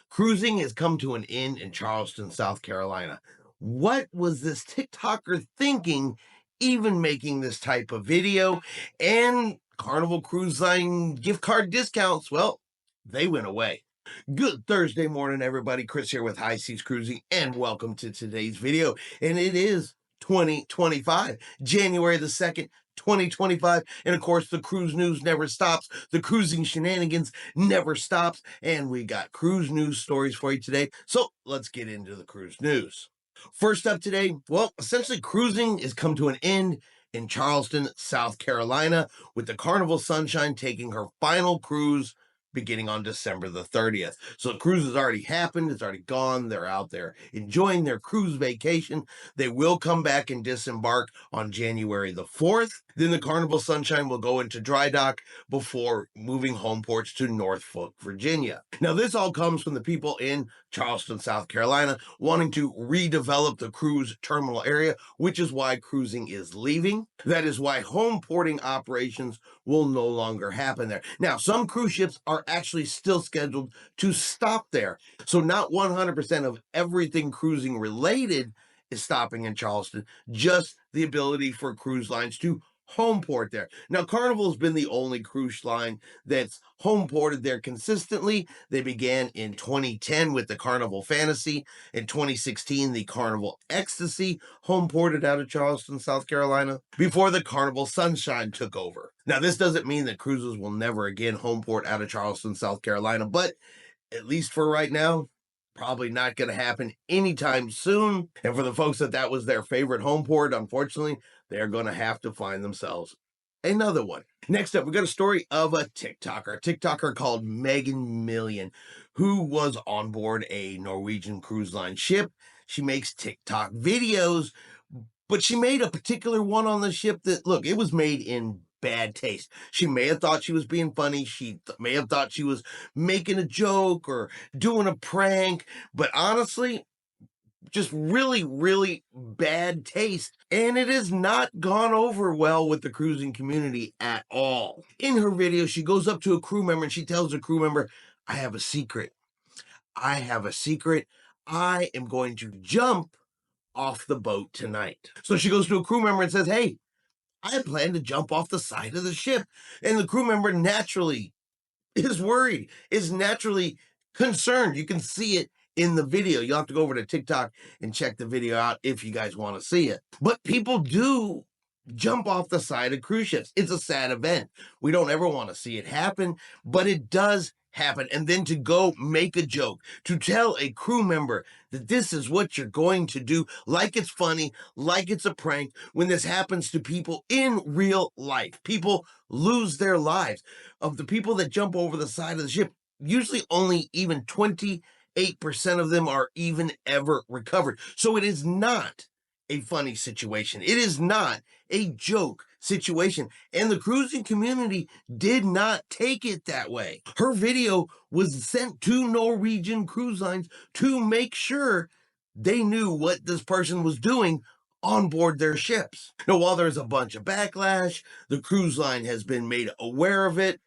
Cruising has come to an end in Charleston, South Carolina. What was this TikToker thinking, even making this type of video? And Carnival Cruise Line gift card discounts, well, they went away. Good Thursday morning, everybody. Chris here with High Seas Cruising, and welcome to today's video. And it is 2025, January the 2nd, 2025. And of course, the cruise news never stops. The cruising shenanigans never stops. And we got cruise news stories for you today. So let's get into the cruise news. First up today, well, essentially cruising has come to an end in Charleston, South Carolina, with the Carnival Sunshine taking her final cruise beginning on December the 30th. So the cruise has already happened. It's already gone. They're out there enjoying their cruise vacation. They will come back and disembark on January the 4th. Then the Carnival Sunshine will go into dry dock before moving home ports to Norfolk, Virginia. Now, this all comes from the people in Charleston, South Carolina, wanting to redevelop the cruise terminal area, which is why cruising is leaving. That is why home porting operations will no longer happen there. Now, some cruise ships are actually still scheduled to stop there. So not 100% of everything cruising related is stopping in Charleston, just the ability for cruise lines to home port there. Now, Carnival's been the only cruise line that's home ported there consistently. They began in 2010 with the Carnival Fantasy. In 2016, the Carnival Ecstasy home ported out of Charleston, South Carolina, before the Carnival Sunshine took over. Now, this doesn't mean that cruises will never again home port out of Charleston, South Carolina, but at least for right now, probably not going to happen anytime soon. And for the folks that was their favorite home port, unfortunately, they're going to have to find themselves another one. Next up, we got a story of a TikToker called Megan Million, who was on board a Norwegian cruise line ship. She makes TikTok videos, but she made a particular one on the ship that, look, it was made in bad taste. She may have thought she was being funny. She may have thought she was making a joke or doing a prank, but honestly, just really, really bad taste. And it has not gone over well with the cruising community at all. In her video, she goes up to a crew member and she tells the crew member, I have a secret. I have a secret. I am going to jump off the boat tonight. So she goes to a crew member and says, hey, I plan to jump off the side of the ship. And the crew member naturally is worried, is naturally concerned. You can see it in the video. You'll have to go over to TikTok and check the video out if you guys want to see it. But people do jump off the side of cruise ships. It's a sad event. We don't ever want to see it happen, but it does happen. And then to go make a joke, to tell a crew member that this is what you're going to do, like it's funny, like it's a prank, when this happens to people in real life. People lose their lives. Of the people that jump over the side of the ship, usually only even 28% of them are even ever recovered. So it is not a funny situation. It is not a joke situation. And the cruising community did not take it that way. Her video was sent to Norwegian cruise lines to make sure they knew what this person was doing on board their ships. Now, while there's a bunch of backlash, the cruise line has been made aware of it.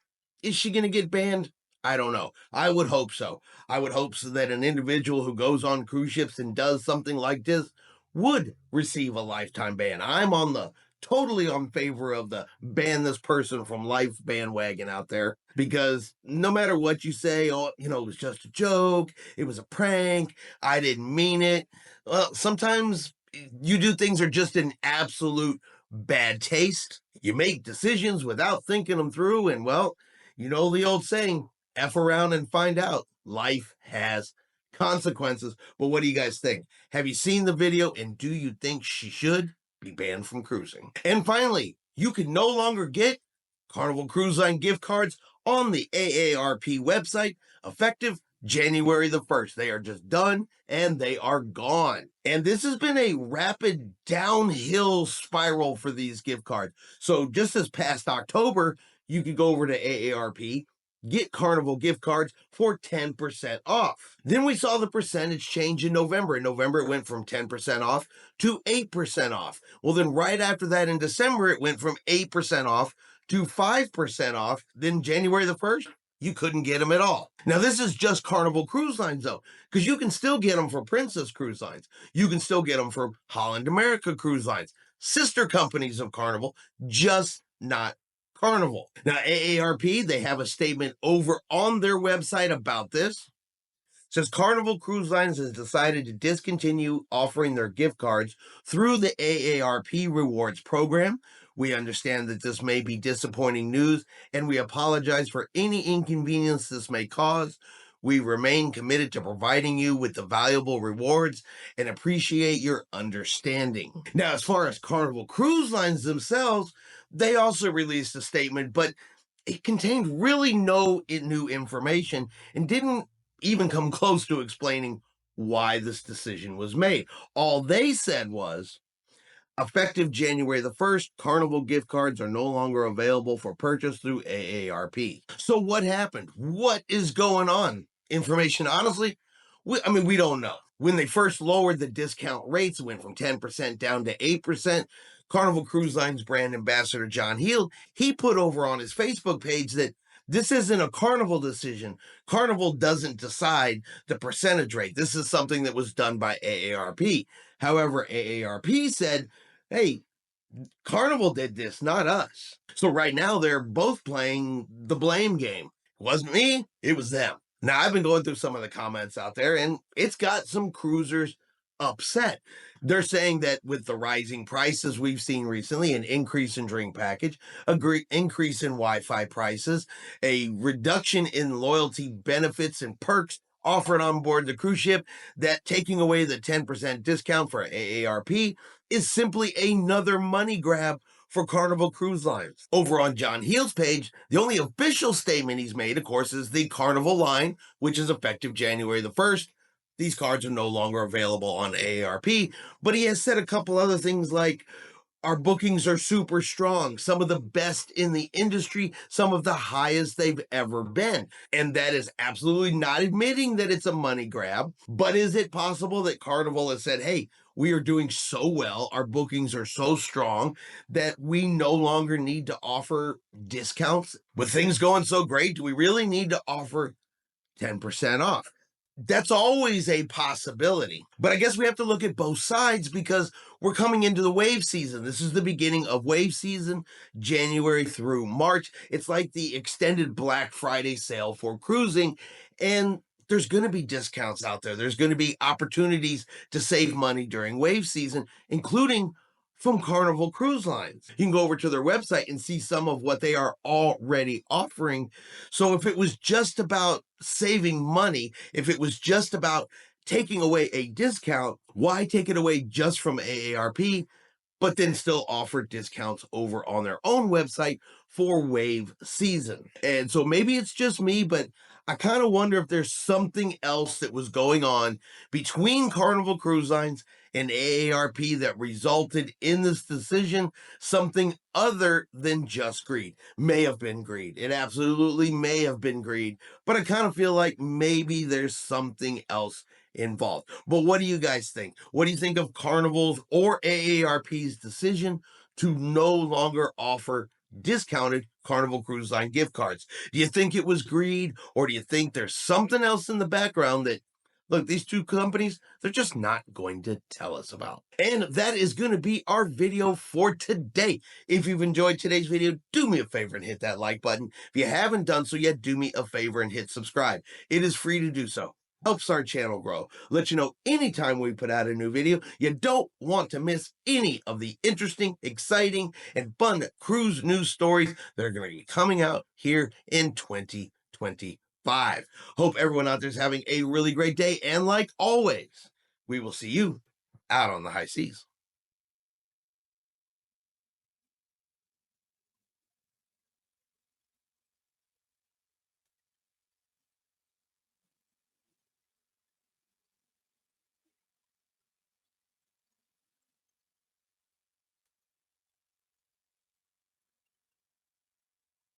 Is she going to get banned? I don't know. I would hope so. I would hope so that an individual who goes on cruise ships and does something like this would receive a lifetime ban. I'm totally on favor of the ban this person from life bandwagon out there, because no matter what you say, oh, it was just a joke, it was a prank, I didn't mean it. Well, sometimes you do things that are just in absolute bad taste. You make decisions without thinking them through, and well, the old saying, F around and find out. Life has consequences. But what do you guys think? Have you seen the video, and do you think she should be banned from cruising? And finally, you can no longer get Carnival Cruise Line gift cards on the AARP website effective January the 1st. They are just done and they are gone. And this has been a rapid downhill spiral for these gift cards. So just this past October, you could go over to AARP, get Carnival gift cards for 10% off. Then we saw the percentage change in November. In November, it went from 10% off to 8% off. Well, then right after that in December, it went from 8% off to 5% off. Then January the 1st, you couldn't get them at all. Now, this is just Carnival Cruise Lines, though, because you can still get them for Princess Cruise Lines. You can still get them for Holland America Cruise Lines, sister companies of Carnival, just not Carnival. Now, AARP, they have a statement over on their website about this. Says Carnival Cruise Lines has decided to discontinue offering their gift cards through the AARP Rewards program. We understand that this may be disappointing news, and we apologize for any inconvenience this may cause. We remain committed to providing you with the valuable rewards and appreciate your understanding. Now, as far as Carnival Cruise Lines themselves, they also released a statement, but it contained really no new information and didn't even come close to explaining why this decision was made. All they said was, effective January the 1st, Carnival gift cards are no longer available for purchase through AARP. So what happened? What is going on? Information, honestly, we don't know. When they first lowered the discount rates, it went from 10% down to 8%. Carnival Cruise Line's brand ambassador, John Heel, he put over on his Facebook page that this isn't a Carnival decision. Carnival doesn't decide the percentage rate. This is something that was done by AARP. However, AARP said, hey, Carnival did this, not us. So right now they're both playing the blame game. It wasn't me, it was them. Now, I've been going through some of the comments out there, and it's got some cruisers upset. They're saying that with the rising prices we've seen recently, an increase in drink package, increase in Wi-Fi prices, a reduction in loyalty benefits and perks offered on board the cruise ship, that taking away the 10% discount for AARP is simply another money grab for Carnival Cruise Lines. Over on John Heel's page, the only official statement he's made, of course, is the Carnival line, which is effective January the 1st. These cards are no longer available on AARP, but he has said a couple other things like, our bookings are super strong, some of the best in the industry, some of the highest they've ever been. And that is absolutely not admitting that it's a money grab, but is it possible that Carnival has said, hey, we are doing so well, our bookings are so strong that we no longer need to offer discounts? With things going so great, do we really need to offer 10% off? That's always a possibility. But I guess we have to look at both sides because we're coming into the wave season. This is the beginning of wave season, January through March. It's like the extended Black Friday sale for cruising, and there's going to be discounts out there. There's going to be opportunities to save money during wave season, including from Carnival Cruise Lines. You can go over to their website and see some of what they are already offering. So if it was just about saving money, if it was just about taking away a discount, why take it away just from AARP, but then still offer discounts over on their own website for wave season? And so maybe it's just me, but I kind of wonder if there's something else that was going on between Carnival Cruise Lines and AARP that resulted in this decision, something other than just greed. May have been greed. It absolutely may have been greed, but I kind of feel like maybe there's something else involved. But what do you guys think? What do you think of Carnival's or AARP's decision to no longer offer discounted Carnival Cruise Line gift cards? Do you think it was greed, or do you think there's something else in the background that, look, these two companies, they're just not going to tell us about? And that is going to be our video for today. If you've enjoyed today's video, do me a favor and hit that like button. If you haven't done so yet, do me a favor and hit subscribe. It is free to do so. Helps our channel grow. Let you know anytime we put out a new video. You don't want to miss any of the interesting, exciting, and fun cruise news stories that are going to be coming out here in 2025. Hope everyone out there is having a really great day. And like always, we will see you out on the high seas.